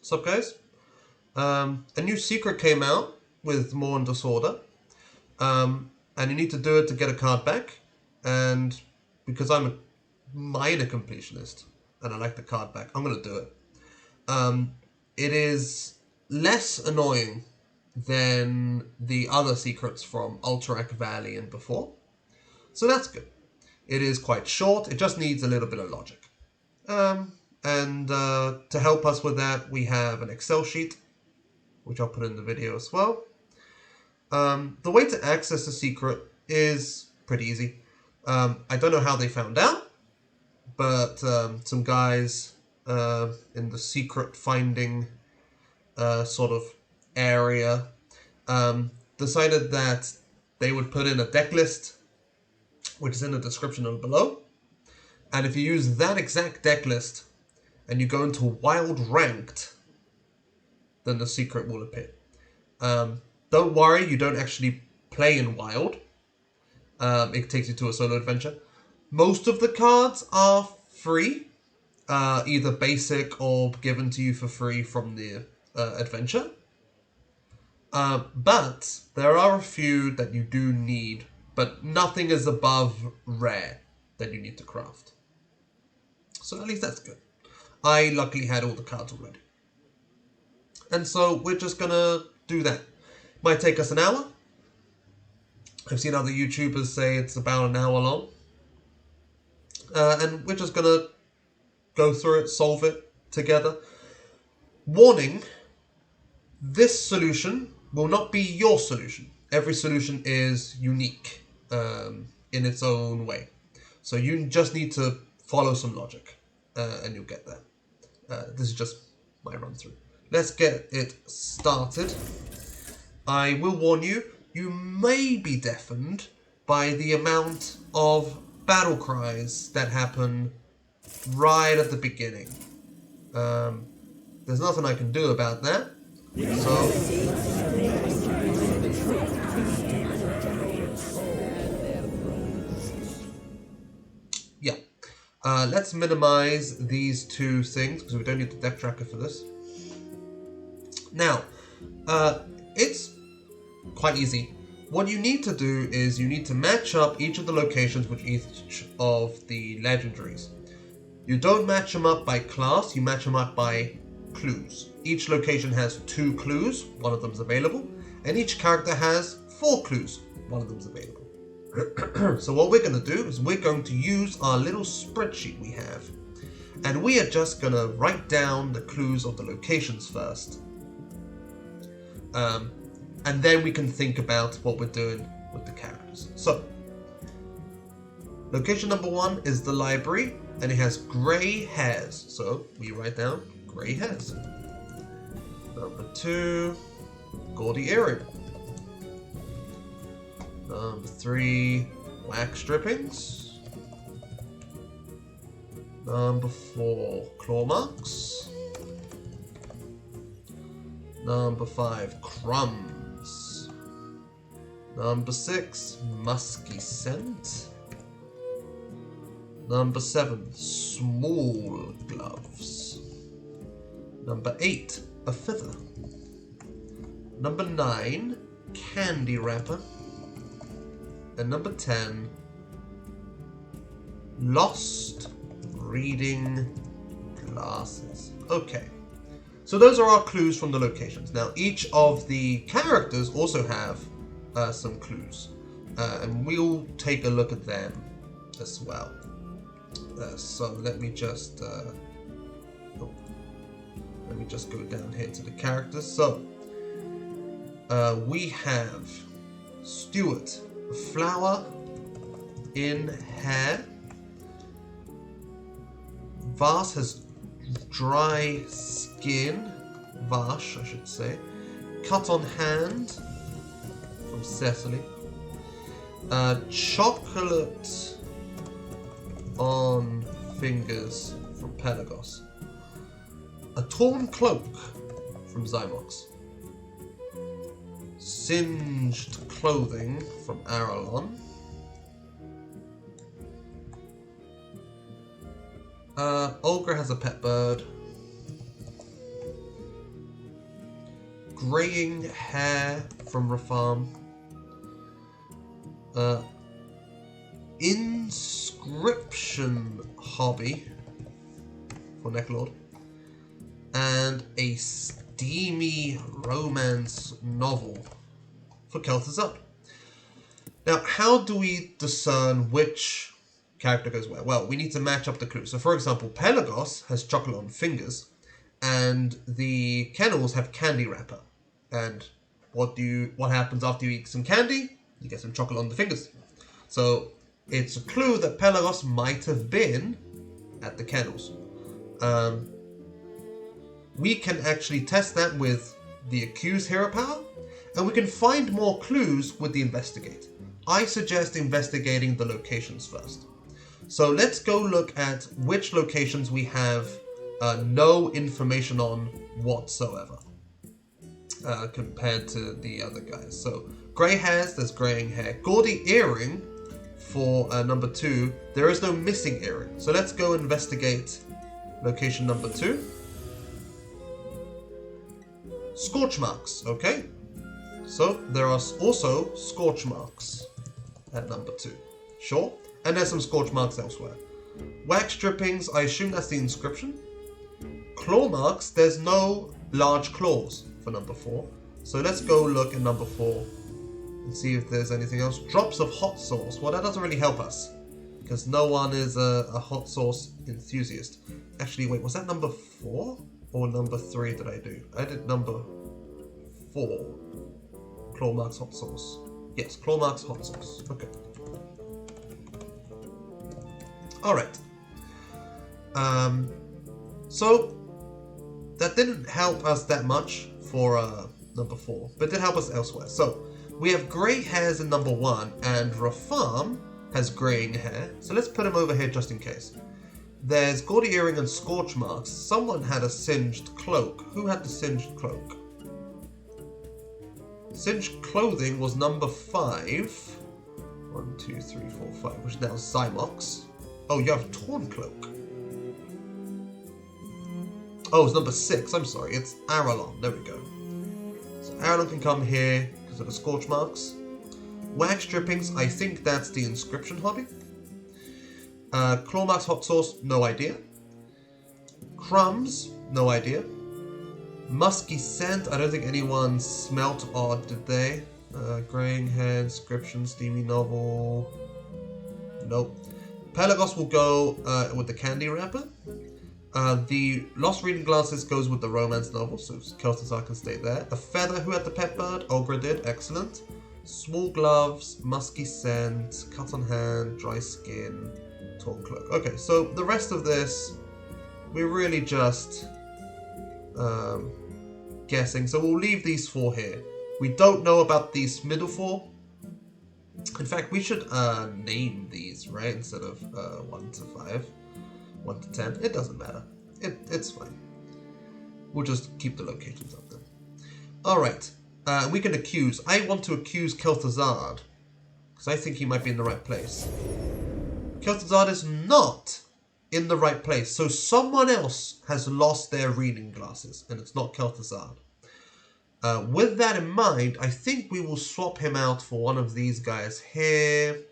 Sup guys? A new secret came out with Maw and Disorder. And you need to do it to get a card back. And because I'm a minor completionist and I like the card back, I'm going to do it. It is less annoying than the other secrets from Alterac Valley and before. So that's good. It is quite short. It just needs a little bit of logic. And to help us with that, we have an Excel sheet, which I'll put in the video as well. The way to access the secret is pretty easy. I don't know how they found out, but some guys in the secret finding sort of area decided that they would put in a deck list, which is in the description below. And if you use that exact deck list and you go into Wild Ranked, then the secret will appear. Don't worry, you don't actually play in Wild. It takes you to a solo adventure. Most of the cards are free, either basic or given to you for free from the adventure. But there are a few that you do need, but nothing is above rare that you need to craft. So at least that's good. I luckily had all the cards already. And so we're just gonna do that. Might take us an hour. I've seen other YouTubers say it's about an hour long. And we're just gonna go through it, solve it together. Warning, this solution will not be your solution. Every solution is unique in its own way. So you just need to follow some logic and you'll get there. This is just my run through. Let's get it started. I will warn you, you may be deafened by the amount of battle cries that happen right at the beginning. There's nothing I can do about that. So yeah. Let's minimize these two things because we don't need the deck tracker for this. Now, it's quite easy. What you need to do is you need to match up each of the locations with each of the legendaries. You don't match them up by class, you match them up by clues. Each location has 2 clues, one of them is available, and each character has 4 clues, one of them is available. So what we're going to do is we're going to use our little spreadsheet we have, and we are just going to write down the clues of the locations first. And then we can think about what we're doing with the characters. So, location number 1 is the library, and it has grey hairs. So, we write down grey hairs. Number 2, gaudy earring. Number 3, wax strippings. Number 4, claw marks. Number 5, crumbs. Number 6, musky scent. Number 7, small gloves. Number 8, a feather. Number 9, candy wrapper. And number 10, lost reading glasses. Okay. So those are our clues from the locations. Now, each of the characters also have some clues, and we'll take a look at them as well. So let me just go down here to the characters. So we have Stuart, flower in hair. Vars has dry skin, Vash, I should say. Cut on hand from Cecily. Chocolate on fingers from Pelagos. A torn cloak from Zymox. Singed clothing from Aralon. Olga has a pet bird. graying hair from Rafam. Inscription hobby for Necklord. And a steamy romance novel for Kel'Thuzad. Now, how do we discern which character goes where? Well, we need to match up the clues. So, for example, Pelagos has chocolate on fingers, and the kennels have candy wrapper. And what happens after you eat some candy? You get some chocolate on the fingers. So, it's a clue that Pelagos might have been at the kennels. We can actually test that with the Accuse hero power, and we can find more clues with the Investigate. I suggest investigating the locations first. So let's go look at which locations we have no information on whatsoever compared to the other guys. So grey hairs, there's greying hair. Gaudy earring for number 2, there is no missing earring. So let's go investigate location number 2. Scorch marks, okay. So there are also scorch marks at number 2. Sure. And there's some scorch marks elsewhere. Wax drippings, I assume that's the inscription. Claw marks, there's no large claws for number 4. So let's go look at number 4 and see if there's anything else. Drops of hot sauce. Well, that doesn't really help us because no one is a hot sauce enthusiast. Actually, wait, was that number 4 or number 3 that I do? I did number 4. Claw marks hot sauce. Yes, claw marks hot sauce. Okay. Alright. So that didn't help us that much for number 4, but did help us elsewhere. So we have grey hairs in number 1, and Rafam has greying hair. So let's put him over here just in case. There's gaudy earring and scorch marks. Someone had a singed cloak. Who had the singed cloak? Singed clothing was number 5. 1, 2, 3, 4, 5, which is now Zymox. Oh, you have torn cloak. Oh, it's number 6. I'm sorry. It's Aralon. There we go. So Aralon can come here because of the scorch marks. Wax drippings. I think that's the inscription hobby. Claw marks hot sauce. No idea. Crumbs. No idea. Musky scent. I don't think anyone smelt odd, did they? Graying hair. Inscription. Steamy novel. Nope. Pelagos will go with the candy wrapper. The Lost Reading Glasses goes with the romance novel, so Kel'Thuzad can stay there. A feather, who had the pet bird? Ogra did, excellent. Small gloves, musky scent, cut on hand, dry skin, torn cloak. Okay, so the rest of this, we're really just guessing. So we'll leave these 4 here. We don't know about these middle 4. In fact, we should name these, right? Instead of 1 to 5, 1 to 10. It doesn't matter. It's fine. We'll just keep the locations up then. Alright. We can accuse. I want to accuse Kel'Thuzad, because I think he might be in the right place. Kel'Thuzad is not in the right place. So someone else has lost their reading glasses, and it's not Kel'Thuzad. With that in mind, I think we will swap him out for one of these guys here.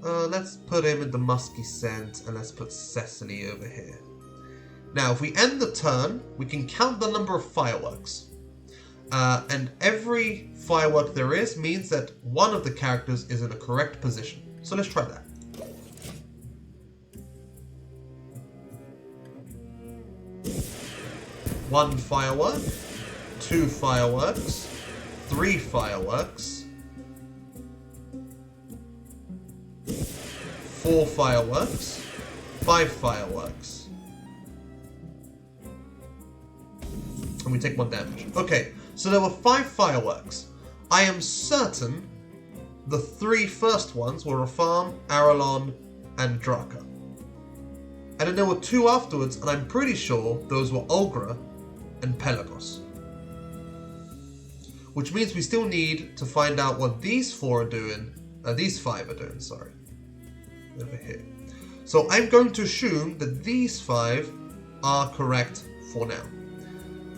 Let's put him in the musky scent, and let's put Cecily over here. Now, if we end the turn, we can count the number of fireworks. And every firework there is means that one of the characters is in a correct position. So let's try that. One firework. 2 fireworks, 3 fireworks, 4 fireworks, 5 fireworks. And we take 1 damage. Okay, so there were 5 fireworks. I am certain the 3 first ones were Rafam, Aralon, and Draka. And then there were 2 afterwards, and I'm pretty sure those were Olgra and Pelagos. Which means we still need to find out what these 4 are doing. These 5 are doing, sorry. Over here. So I'm going to assume that these 5 are correct for now.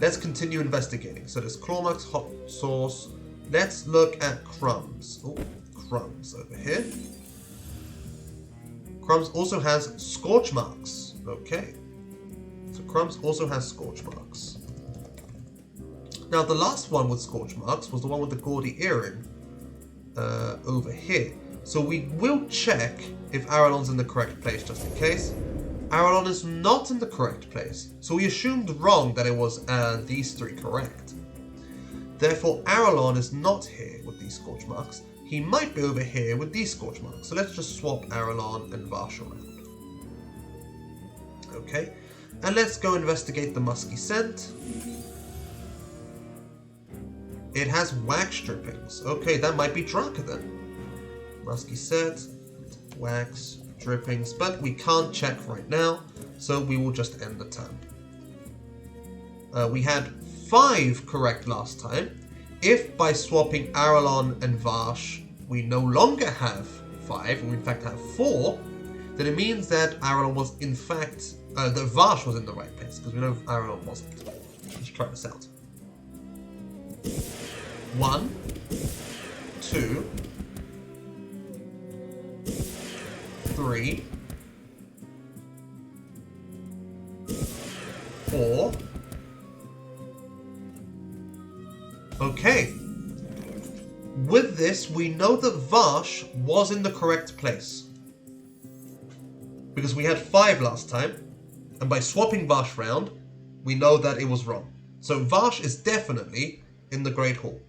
Let's continue investigating. So there's claw marks, hot sauce. Let's look at crumbs. Oh, crumbs over here. Crumbs also has scorch marks. Okay. So crumbs also has scorch marks. Now the last one with scorch marks was the one with the gaudy earring over here. So we will check if Aralon's in the correct place just in case. Aralon is not in the correct place. So we assumed wrong that it was these three correct. Therefore Aralon is not here with these scorch marks. He might be over here with these scorch marks. So let's just swap Aralon and Vash around. Okay. And let's go investigate the musky scent. It has wax drippings. Okay, that might be Draka then. Musky scent, wax drippings, but we can't check right now, so we will just end the turn. We had 5 correct last time. If by swapping Aralon and Vash we no longer have 5, and we in fact have 4, then it means that Aralon was in fact, that Vash was in the right place, because we know Aralon wasn't. Let's try this out. 1, 2, 3, 4. Okay. With this, we know that Vash was in the correct place. Because we had 5 last time, and by swapping Vash round, we know that it was wrong. So Vash is definitely in the Great Hall.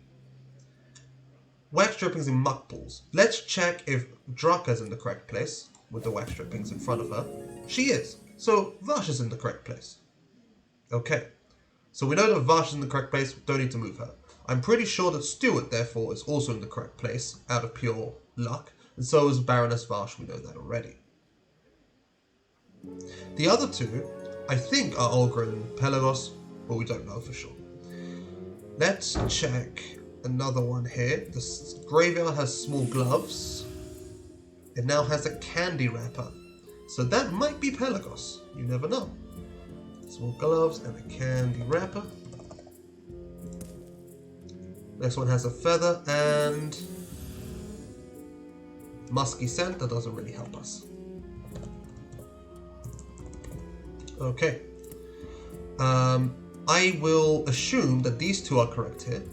Wax drippings in Muck Pools. Let's check if Draka's in the correct place with the wax drippings in front of her. She is. So Vash is in the correct place. Okay. So we know that Vash is in the correct place. Don't need to move her. I'm pretty sure that Stuart, therefore, is also in the correct place out of pure luck. And so is Baroness Vash. We know that already. The other 2, I think, are Olga and Pelagos, but we don't know for sure. Let's check another one here. The graveyard has small gloves. It now has a candy wrapper. So that might be Pelagos. You never know. Small gloves and a candy wrapper. Next one has a feather and musky scent. That doesn't really help us. Okay. I will assume that these 2 are correct here.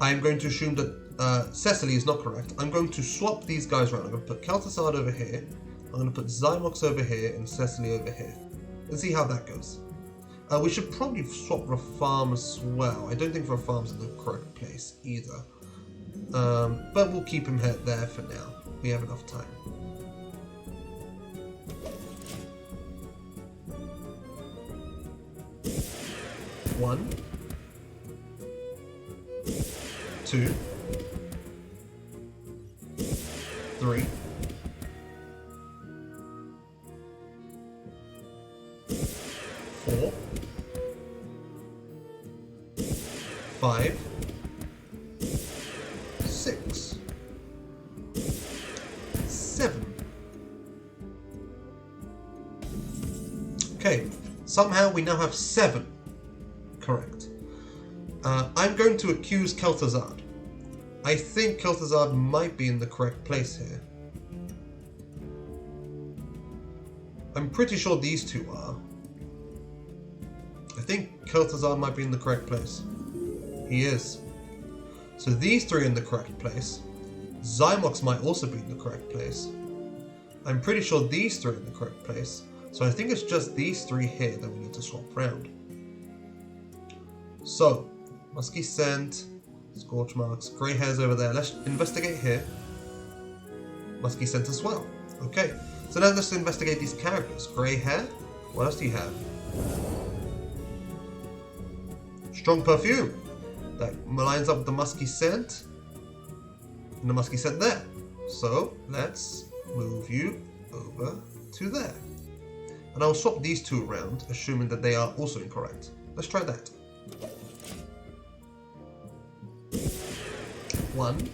I'm going to assume that Cecily is not correct. I'm going to swap these guys around. I'm going to put Kel'Thuzad over here. I'm going to put Zymox over here and Cecily over here. And see how that goes. We should probably swap Rafam as well. I don't think Rafam's in the correct place either. But we'll keep him there for now. We have enough time. One, 2, 3, 4, 5, 6, 7. Okay, somehow we now have 7 correct. I'm going to accuse Kel'Thuzad. I think Kel'Thuzad might be in the correct place here. I'm pretty sure these 2 are. I think Kel'Thuzad might be in the correct place. He is. So these 3 are in the correct place. Zymox might also be in the correct place. I'm pretty sure these 3 are in the correct place. So I think it's just these 3 here that we need to swap around. So, musky scent, scorch marks, grey hairs over there. Let's investigate here. Musky scent as well. Okay, so now let's investigate these characters. Grey hair. What else do you have? Strong perfume. That lines up with the musky scent. And the musky scent there. So, let's move you over to there. And I'll swap these 2 around, assuming that they are also incorrect. Let's try that. 1,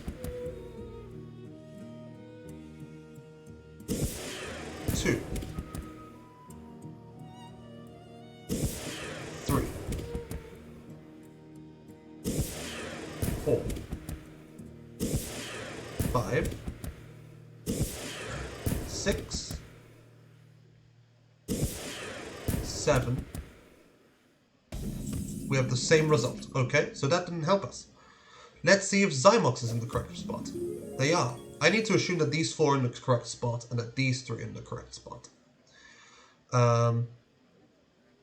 2, 3, 5, 6, 7. We have the same result. Okay, so that didn't help us. Let's see if Zymox is in the correct spot. They are. I need to assume that these 4 are in the correct spot and that these 3 are in the correct spot.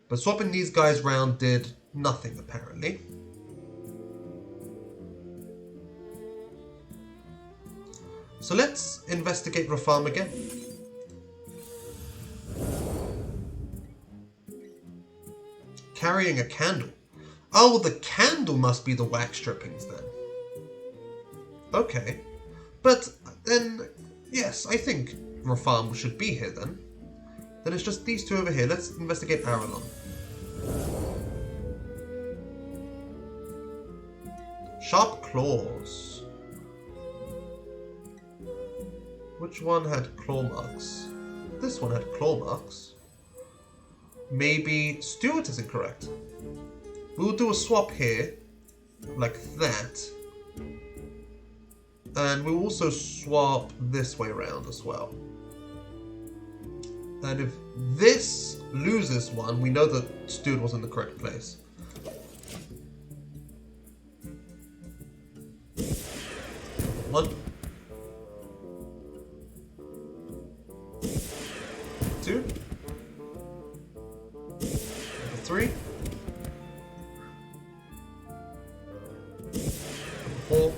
But swapping these guys round did nothing, apparently. So let's investigate Rafarm again. Carrying a candle. Oh, the candle must be the wax drippings then. Okay. But then, yes, I think Rafarm should be here then. Then it's just these 2 over here. Let's investigate Aralon. Sharp claws. Which one had claw marks? This one had claw marks. Maybe Stuart is incorrect. We'll do a swap here, like that. And we'll also swap this way around as well. And if this loses one, we know that Stuart was in the correct place. One. 2. 3. 4.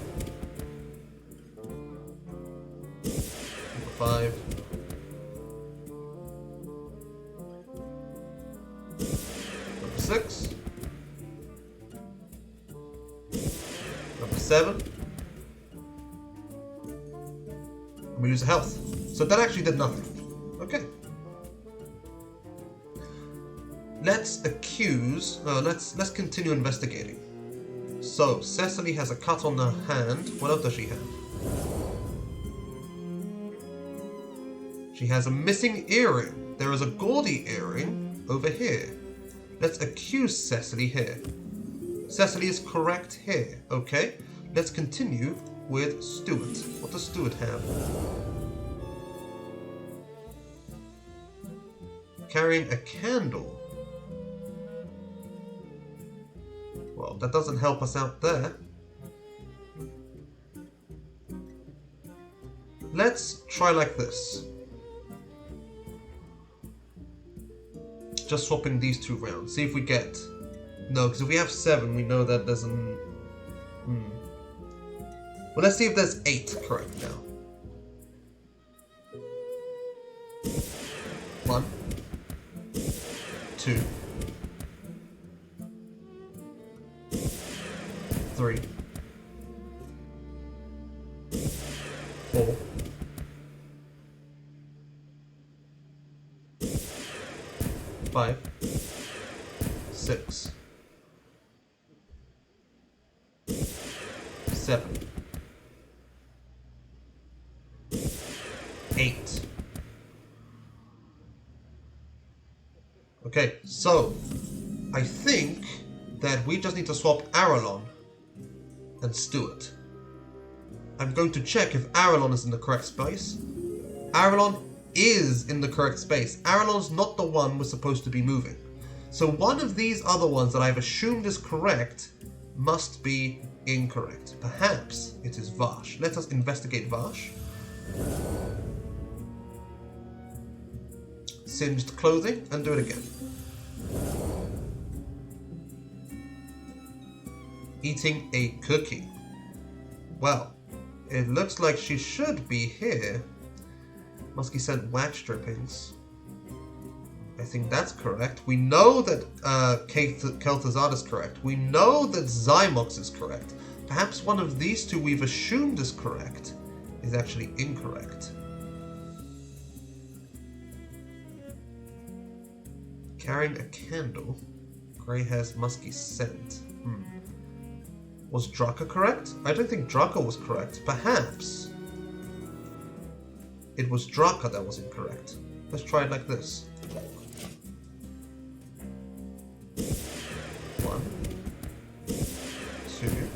5. 6. 7. And we lose a health. So that actually did nothing. Okay. Let's accuse. Let's continue investigating. So Cecily has a cut on her hand. What else does she have? She has a missing earring. There is a gaudy earring over here. Let's accuse Cecily here. Cecily is correct here. Okay. Let's continue with Stuart. What does Stuart have? Carrying a candle. Well, that doesn't help us out there. Let's try like this. Just swapping these 2 rounds. See if we get... No, because if we have 7, we know that doesn't... Well, let's see if there's 8 correct now. 1, 2, 3, 4, 5, 6, 7, 8. Okay, so I think that we just need to swap Aralon and Stuart. I'm going to check if Aralon is in the correct space. Aralon is in the correct space. Aralon's not the one we're supposed to be moving. So one of these other ones that I've assumed is correct must be incorrect. Perhaps it is Vash. Let us investigate Vash. Singed clothing, and do it again. Eating a cookie. Well, it looks like she should be here. Muskie sent wax drippings. I think that's correct. We know that Kel'Thuzad is correct. We know that Zymox is correct. Perhaps one of these 2 we've assumed is correct is actually incorrect. Carrying a candle. Grey hairs, musky scent. Was Draka correct? I don't think Draka was correct. Perhaps it was Draka that was incorrect. Let's try it like this. 1, 2,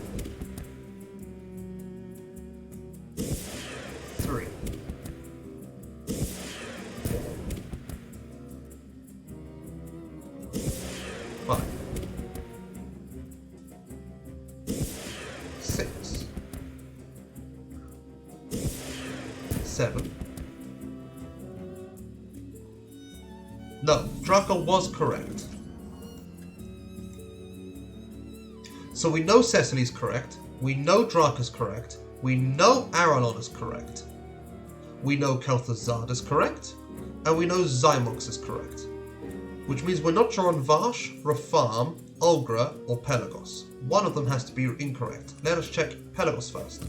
Straka was correct. So we know Cecily's correct. We know Draka's correct. We know Aralon is correct. We know Kel'Thuzad is correct. And we know Zymox is correct. Which means we're not sure on Vash, Rafam, Ulgra, or Pelagos. One of them has to be incorrect. Let us check Pelagos first.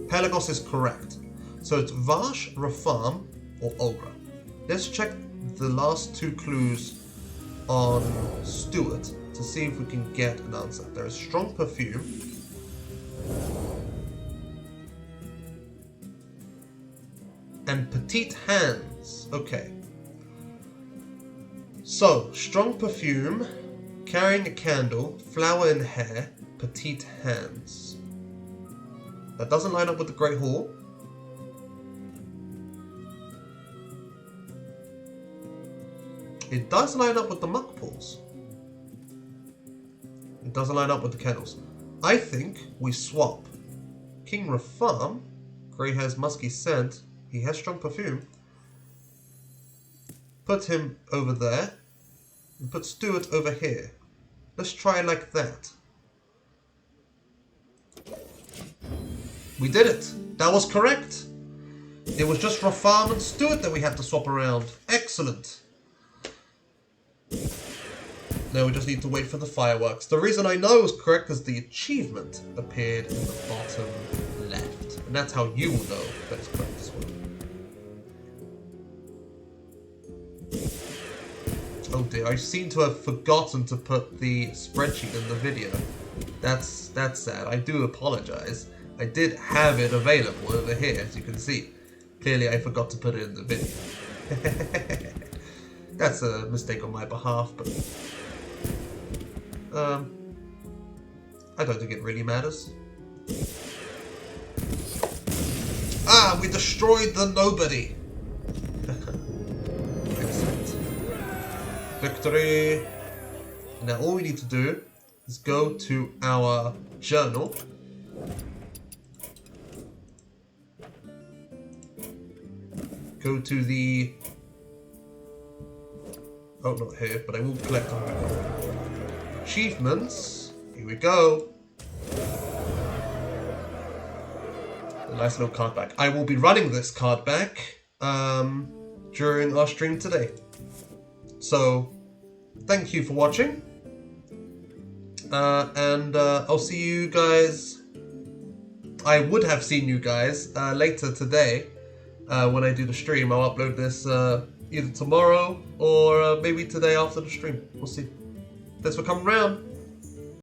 Pelagos is correct. So it's Vash, Rafam, or Ulgra. Let's check the last two clues on Stuart to see if we can get an answer. There is strong perfume. And petite hands. Okay. So, strong perfume, carrying a candle, flower in hair, petite hands. That doesn't line up with the Great Hall. It does line up with the Muck Pools. It doesn't line up with the candles. I think we swap King Rafam. Grey has musky scent. He has strong perfume. Put him over there. And put Stuart over here. Let's try it like that. We did it. That was correct. It was just Rafam and Stuart that we had to swap around. Excellent. Now we just need to wait for the fireworks. The reason I know it was correct is the achievement appeared in the bottom left. And that's how you will know that it's correct as well. Oh dear, I seem to have forgotten to put the spreadsheet in the video. That's sad. I do apologize. I did have it available over here, as you can see. Clearly I forgot to put it in the video. That's a mistake on my behalf, but I don't think it really matters. Ah, we destroyed the nobody. Excellent. Victory. Now all we need to do is go to our journal. Go to the... Oh, not here, but I will collect them. Achievements. Here we go. A nice little card back. I will be running this card back during our stream today. So, thank you for watching. And I'll see you guys... I would have seen you guys later today when I do the stream. I'll upload this either tomorrow or maybe today after the stream. We'll see. Thanks for coming around.